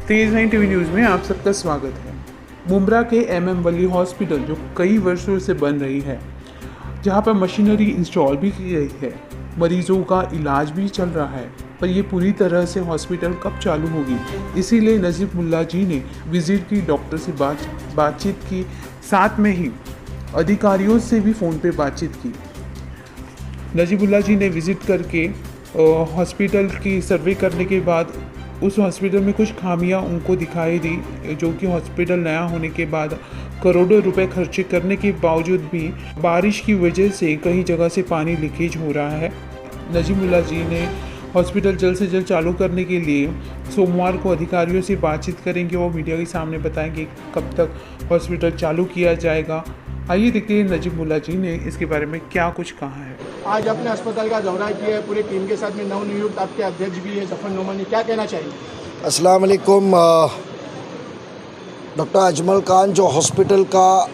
तेज nine TV news में आप सबका स्वागत है। मुंब्रा के MM वली हॉस्पिटल जो कई वर्षों से बन रही है, जहां पर मशीनरी इंस्टॉल भी की गई है, मरीजों का इलाज भी चल रहा है, पर ये पूरी तरह से हॉस्पिटल कब चालू होगी, इसीलिए नजीबुल्लाह जी ने विजिट की, डॉक्टर से बातचीत की, साथ में ही अधिकारियों से भी फ़ोन पे बातचीत की। नजीबुल्लाह जी ने विज़िट करके हॉस्पिटल की सर्वे करने के बाद उस हॉस्पिटल में कुछ खामियां उनको दिखाई दी, जो कि हॉस्पिटल नया होने के बाद करोड़ों रुपए खर्चे करने के बावजूद भी बारिश की वजह से कई जगह से पानी लीकेज हो रहा है। नजीबुल्लाह जी ने हॉस्पिटल जल्द से जल्द चालू करने के लिए सोमवार को अधिकारियों से बातचीत करेंगे और मीडिया के सामने बताएंगे कब तक हॉस्पिटल चालू किया जाएगा। आइए देखते हैं नजीबुल्लाह जी ने इसके बारे में क्या कुछ कहा है। आज अपने अस्पताल का दौरा किया है, पूरी टीम के साथ में नवनियुक्त आपके अध्यक्ष भी है जफर नोमानी, क्या कहना चाहिए? अस्सलाम वालेकुम। डॉक्टर अजमल खान जो हॉस्पिटल का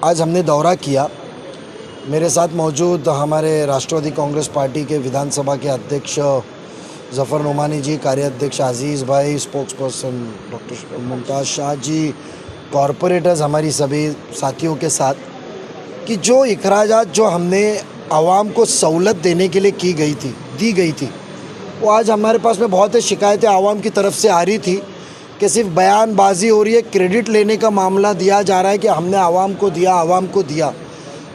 आज हमने दौरा किया, मेरे साथ मौजूद हमारे राष्ट्रवादी कांग्रेस पार्टी के विधानसभा के अध्यक्ष जफर नोमानी जी, कार्याध्यक्ष अजीज़ भाई, spokesperson doctor Mumtaz Shah ji, corporators, हमारी सभी साथियों के साथ कि जो इखराजात जो हमने आवाम को सहूलत देने के लिए दी गई थी, वो आज हमारे पास में बहुत ही शिकायतें आवाम की तरफ से आ रही थी कि सिर्फ बयानबाजी हो रही है, क्रेडिट लेने का मामला दिया जा रहा है कि हमने आवाम को दिया।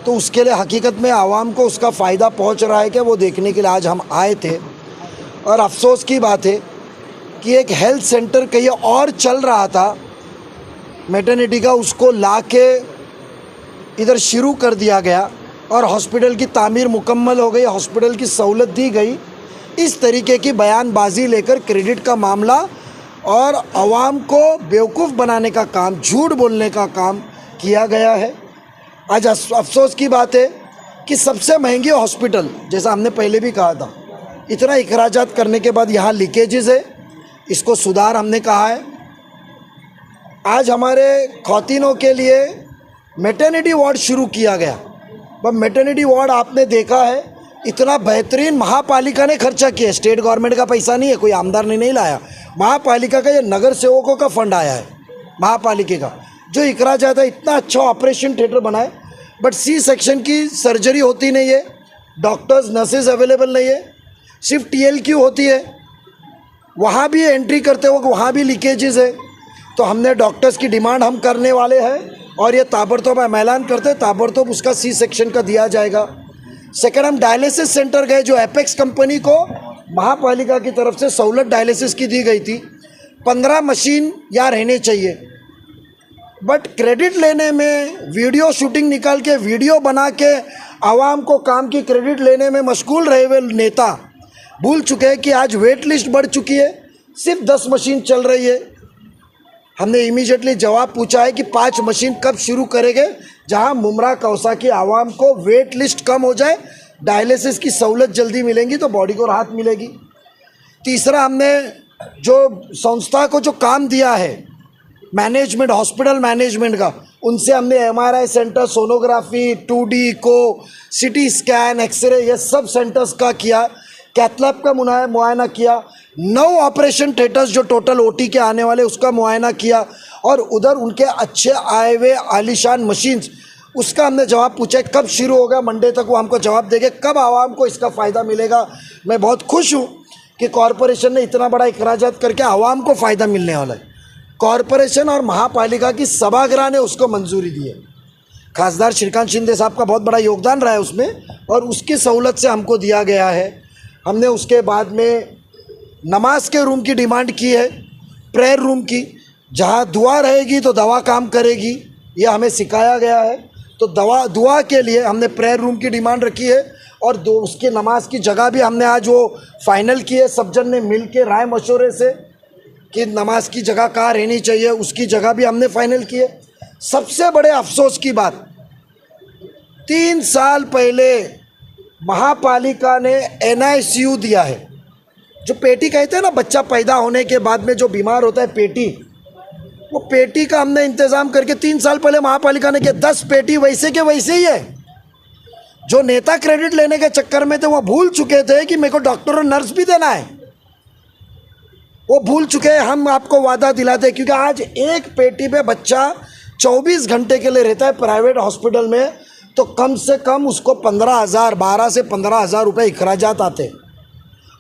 तो उसके लिए हकीकत में आवाम को उसका फ़ायदा पहुंच रहा है कि वो देखने के लिए आज हम आए थे। और अफसोस की बात है कि एक हेल्थ सेंटर कहीं और चल रहा था मैटरनिटी का, उसको ला के इधर शुरू कर दिया गया और हॉस्पिटल की तामीर मुकम्मल हो गई, हॉस्पिटल की सहूलत दी गई। इस तरीके की बयानबाजी लेकर क्रेडिट का मामला और आवाम को बेवकूफ़ बनाने का काम, झूठ बोलने का काम किया गया है। आज अफसोस की बात है कि सबसे महंगी हॉस्पिटल, जैसा हमने पहले भी कहा था, इतना इखराजात करने के बाद यहाँ लीकेजेस है, इसको सुधार हमने कहा है। आज हमारे खौतीनों के लिए मैटरनिटी वार्ड शुरू किया गया। अब मैटरनिटी वार्ड आपने देखा है, इतना बेहतरीन महापालिका ने खर्चा किया, स्टेट गवर्नमेंट का पैसा नहीं है, कोई आमदार ने नहीं लाया, महापालिका का, ये नगर सेवकों का फंड आया है महापालिका का। जो इखराजात है, इतना अच्छा ऑपरेशन थिएटर बना है, बट सी सेक्शन की सर्जरी होती नहीं है, डॉक्टर्स नर्सेज अवेलेबल नहीं है, सिर्फ TLQ होती है, वहाँ भी एंट्री करते वक्त वहाँ भी लीकेजेस है। तो हमने डॉक्टर्स की डिमांड हम करने वाले हैं और ये ताबड़तोड़ हम ऐलान करते हैं, ताबड़तोड़ उसका C सेक्शन का दिया जाएगा। सेकंड, हम डायलिसिस सेंटर गए, जो एपेक्स कंपनी को महापालिका की तरफ से सहूलत डायलिसिस की दी गई थी, 15 मशीन यहाँ रहने चाहिए, बट क्रेडिट लेने में वीडियो शूटिंग निकाल के वीडियो बना के आवाम को काम की क्रेडिट लेने में मशगूल रहे हुए नेता भूल चुके हैं कि आज वेट लिस्ट बढ़ चुकी है, सिर्फ 10 मशीन चल रही है। हमने इमीडिएटली जवाब पूछा है कि 5 मशीन कब शुरू करेंगे, जहां मुमरा कौसा की आवाम को वेट लिस्ट कम हो जाए, डायलिसिस की सहूलत जल्दी मिलेंगी तो बॉडी को राहत मिलेगी। तीसरा, हमने जो संस्था को जो काम दिया है मैनेजमेंट, हॉस्पिटल मैनेजमेंट का, उनसे हमने MRI सेंटर, सोनोग्राफी, 2D को, CT स्कैन, एक्सरे, ये सब सेंटर्स का किया, कैथलैब का मुआयना किया, 9 ऑपरेशन थिएटर्स जो टोटल OT के आने वाले उसका मुआयना किया, और उधर उनके अच्छे आए हुए आलीशान मशीन्स, उसका हमने जवाब पूछा कब शुरू होगा, मंडे तक वो हमको जवाब देंगे, कब आवाम को इसका फ़ायदा मिलेगा। मैं बहुत खुश हूँ कि कॉरपोरेशन ने इतना बड़ा इखराजात करके आवाम को फ़ायदा मिलने वाला है। कॉरपोरेशन और महापालिका की सभागृह ने उसको मंजूरी दी है, खासदार श्रीकांत शिंदे साहब का बहुत बड़ा योगदान रहा है उसमें, और उसकी सहूलत से हमको दिया गया है। हमने उसके बाद में नमाज के रूम की डिमांड की है, प्रेयर रूम की, जहाँ दुआ रहेगी तो दवा काम करेगी, ये हमें सिखाया गया है। तो दुआ के लिए हमने प्रेयर रूम की डिमांड रखी है, और उसके नमाज की जगह भी हमने आज वो फाइनल की है, सब जन ने मिल के राय मशवरे से कि नमाज की जगह कहाँ रहनी चाहिए, उसकी जगह भी हमने फाइनल की है। सबसे बड़े अफसोस की बात, 3 साल पहले महापालिका ने NICU दिया है, जो पेटी कहते हैं ना, बच्चा पैदा होने के बाद में जो बीमार होता है पेटी, वो पेटी का हमने इंतज़ाम करके 3 साल पहले महापालिका ने किया। 10 पेटी वैसे के वैसे ही है। जो नेता क्रेडिट लेने के चक्कर में थे वो भूल चुके थे कि मेरे को डॉक्टर और नर्स भी देना है। वो भूल चुके हैं। हम आपको वादा दिलाते हैं, क्योंकि आज एक पेटी पे बच्चा 24 घंटे के लिए रहता है प्राइवेट हॉस्पिटल में, तो कम से कम उसको 15,000, 12 से 15,000 रुपये अखराजात आते।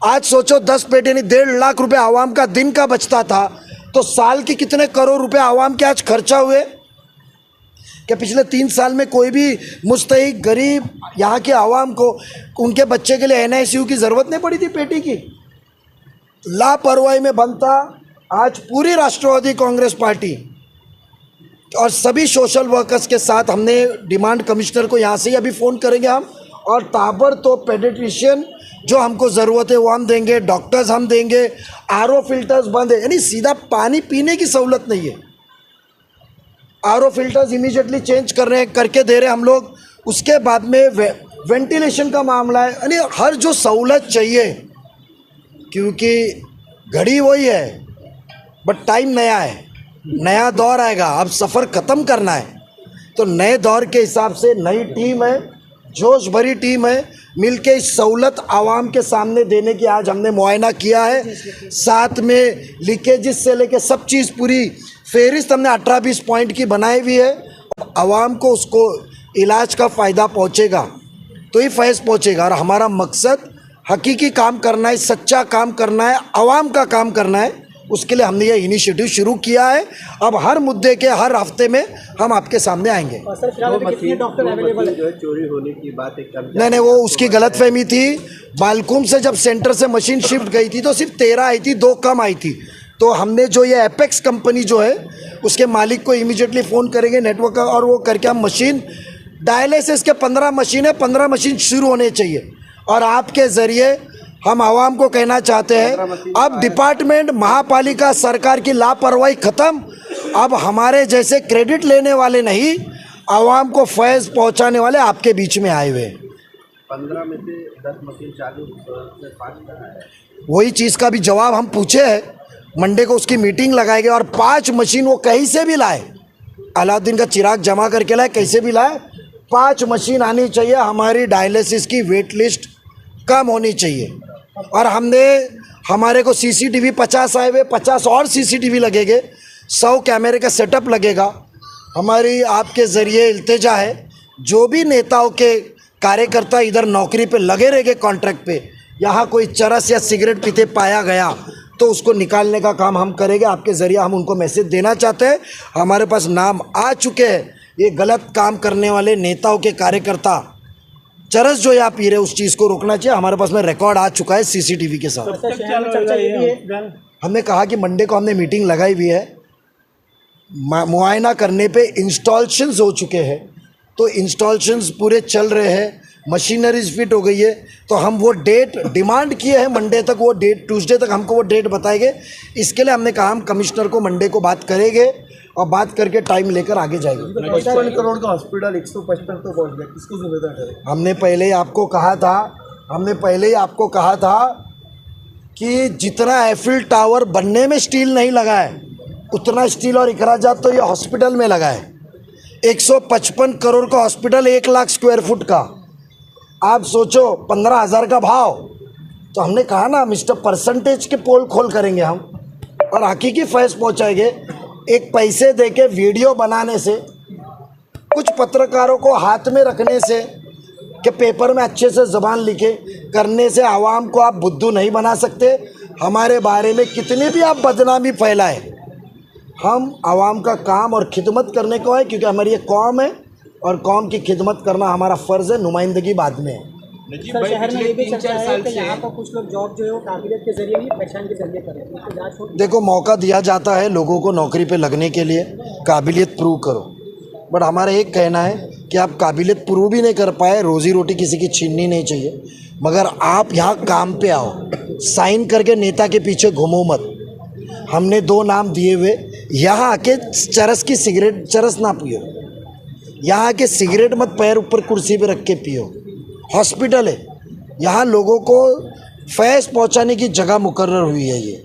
आज सोचो 10 पेटी नहीं 1.5 लाख रुपए आवाम का दिन का बचता था, तो साल के कितने करोड़ रुपए आवाम के आज खर्चा हुए। कि पिछले 3 साल में कोई भी मुस्तहिक गरीब यहाँ के आवाम को उनके बच्चे के लिए NICU की ज़रूरत नहीं पड़ी थी पेटी की। लापरवाही में बनता आज पूरी राष्ट्रवादी कांग्रेस पार्टी और सभी सोशल वर्कर्स के साथ हमने डिमांड कमिश्नर को यहाँ से ही अभी फ़ोन करेंगे हम, और ताबड़तोड़ पेडिट्रिशियन जो हमको ज़रूरत है वो हम देंगे, डॉक्टर्स हम देंगे, RO फिल्टर्स बंद है, यानी सीधा पानी पीने की सहूलत नहीं है। RO फिल्टर्स इमीडिएटली चेंज करके दे रहे हम लोग। उसके बाद में वेंटिलेशन का मामला है, यानी हर जो सहूलत चाहिए, क्योंकि घड़ी वही है बट टाइम नया है, नया दौर आएगा, अब सफ़र ख़त्म करना है। तो नए दौर के हिसाब से नई टीम है, जोश भरी टीम है, मिलके इस सहूलत आवाम के सामने देने की आज हमने मुआयना किया है। साथ में लीकेजेस से लेके सब चीज़ पूरी फेहरिस्त हमने 18-20 पॉइंट की बनाई हुई है। आवाम को उसको इलाज का फ़ायदा पहुँचेगा तो ही फैज़ पहुँचेगा, और हमारा मकसद हकीकी काम करना है, सच्चा काम करना है, आवाम का काम करना है। उसके लिए हमने ये इनिशिएटिव शुरू किया है। अब हर मुद्दे के हर हफ्ते में हम आपके सामने आएंगे। सर फिलहाल अभी कितने डॉक्टर अवेलेबल है? चोरी होने की बात एक नहीं, वो उसकी गलतफहमी थी। बालकुम से जब सेंटर से मशीन शिफ्ट गई थी तो सिर्फ 13 आई थी, 2 कम आई थी। तो हमने जो ये एपेक्स कंपनी जो है उसके मालिक को इमीडिएटली फ़ोन करेंगे नेटवर्क का, और वो करके हम मशीन डायलिसिस के 15 मशीन है, 15 मशीन शुरू होने चाहिए। और आपके ज़रिए हम आवाम को कहना चाहते हैं, अब डिपार्टमेंट, महापालिका, सरकार की लापरवाही ख़त्म। अब हमारे जैसे क्रेडिट लेने वाले नहीं, आवाम को फैज़ पहुंचाने वाले आपके बीच में आए हुए। 15 में से 10 मशीन चालू से 5 है। वही चीज़ का भी जवाब हम पूछे हैं। मंडे को उसकी मीटिंग लगाएंगे, और 5 मशीन वो कहीं से भी लाए, अलाउद्दीन का चिराग जमा करके लाए, कैसे भी लाए, 5 मशीन आनी चाहिए। हमारी डायलिसिस की वेट लिस्ट कम होनी चाहिए। और हमारे को CCTV 50 आए हुए, 50 और CCTV लगेंगे, 100 कैमरे का सेटअप लगेगा। हमारी आपके ज़रिए इल्तिजा है, जो भी नेताओं के कार्यकर्ता इधर नौकरी पे लगे रहेंगे कॉन्ट्रैक्ट पे, यहाँ कोई चरस या सिगरेट पीते पाया गया तो उसको निकालने का काम हम करेंगे। आपके ज़रिए हम उनको मैसेज देना चाहते हैं। हमारे पास नाम आ चुके हैं, ये गलत काम करने वाले नेताओं के कार्यकर्ता चरस जो यहाँ पी रहे उस चीज़ को रोकना चाहिए। हमारे पास में रिकॉर्ड आ चुका है CCTV के साथ। हमने कहा कि मंडे को हमने मीटिंग लगाई हुई है, मुआयना करने पे इंस्टॉलेशंस हो चुके हैं, तो इंस्टॉलेशंस पूरे चल रहे हैं, मशीनरीज फिट हो गई है। तो हम वो डेट डिमांड किए हैं मंडे तक, वो डेट ट्यूसडे तक हमको वो डेट बताएंगे। इसके लिए हमने कहा हम कमिश्नर को मंडे को बात करेंगे और बात करके टाइम लेकर आगे जाएंगे। 55 करोड़ का हॉस्पिटल 155 तो पहुँच गया, किसको जिम्मेदार है? हमने पहले ही आपको कहा था कि जितना एफिल टावर बनने में स्टील नहीं लगा है, उतना स्टील और अखराजात तो ये हॉस्पिटल में लगा है। 155 करोड़ का हॉस्पिटल, 1 लाख स्क्वायर फुट का। आप सोचो 15,000 का भाव। तो हमने कहा ना मिस्टर परसेंटेज के पोल खोल करेंगे हम, और हकीकी फैज़ पहुंचाएंगे। एक पैसे देके वीडियो बनाने से, कुछ पत्रकारों को हाथ में रखने से कि पेपर में अच्छे से ज़बान लिखे करने से आवाम को आप बुद्धू नहीं बना सकते। हमारे बारे में कितनी भी आप बदनामी फैलाएं, हम आवाम का काम और खिदमत करने को है, क्योंकि हमारी ये कौम है और कौम की खिदमत करना हमारा फ़र्ज़ है, नुमाइंदगी बाद में है। सर शहर में ये भी चर्चा है कि यहाँ पर कुछ लोग जॉब जो है वो काबिलियत के जरिए ही, पहचान के जरिए कर रहे हैं। देखो, मौका दिया जाता है लोगों को नौकरी पे लगने के लिए, काबिलियत प्रूव करो। बट हमारा एक कहना है कि आप काबिलियत प्रूव भी नहीं कर पाए, रोज़ी रोटी किसी की छीननी नहीं चाहिए, मगर आप यहाँ काम पे आओ, साइन करके नेता के पीछे घूमो मत। हमने 2 नाम दिए हुए, यहाँ आके चरस ना पियो, यहाँ के सिगरेट मत पैर ऊपर कुर्सी पे रख के पियो। हॉस्पिटल है, यहाँ लोगों को फैज़ पहुँचाने की जगह मुकर्रर हुई है ये।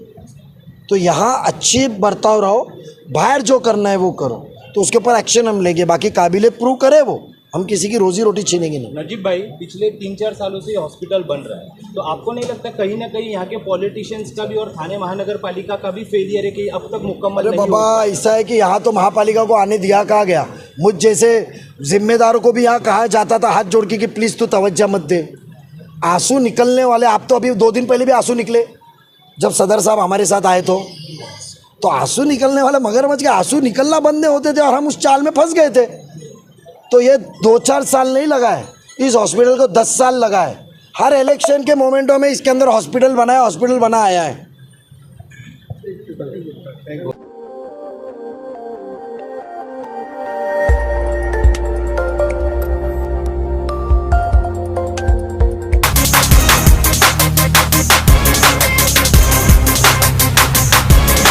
तो यहाँ अच्छी बर्ताव रहो, बाहर जो करना है वो करो, तो उसके ऊपर एक्शन हम लेंगे। बाकी काबिलियत प्रूव करे वो, हम किसी की रोजी रोटी छीनेंगे नहीं। नजीब भाई, पिछले 3-4 सालों से ये हॉस्पिटल बन रहा है, तो आपको नहीं लगता कहीं ना कहीं यहाँ के पॉलिटिशियंस का भी और थाने महानगर पालिका का भी फेलियर है कि अब तक मुकम्मल अरे नहीं बाबा, हुआ? ऐसा है कि यहाँ तो महापालिका को आने दिया कहा गया। मुझ जैसे जिम्मेदारों को भी यहाँ कहा जाता था हाथ जोड़ के कि प्लीज़ तू तवज्जो मत दे। आंसू निकलने वाले, आप तो अभी 2 दिन पहले भी आंसू निकले जब सदर साहब हमारे साथ आए तो आंसू निकलने वाले मगरमच्छ के आंसू निकलना बंद नहीं होते थे और हम उस चाल में फंस गए थे। तो ये 2-4 साल नहीं लगा है, इस हॉस्पिटल को 10 साल लगा है। हर इलेक्शन के मोमेंटों में इसके अंदर हॉस्पिटल बना आया है।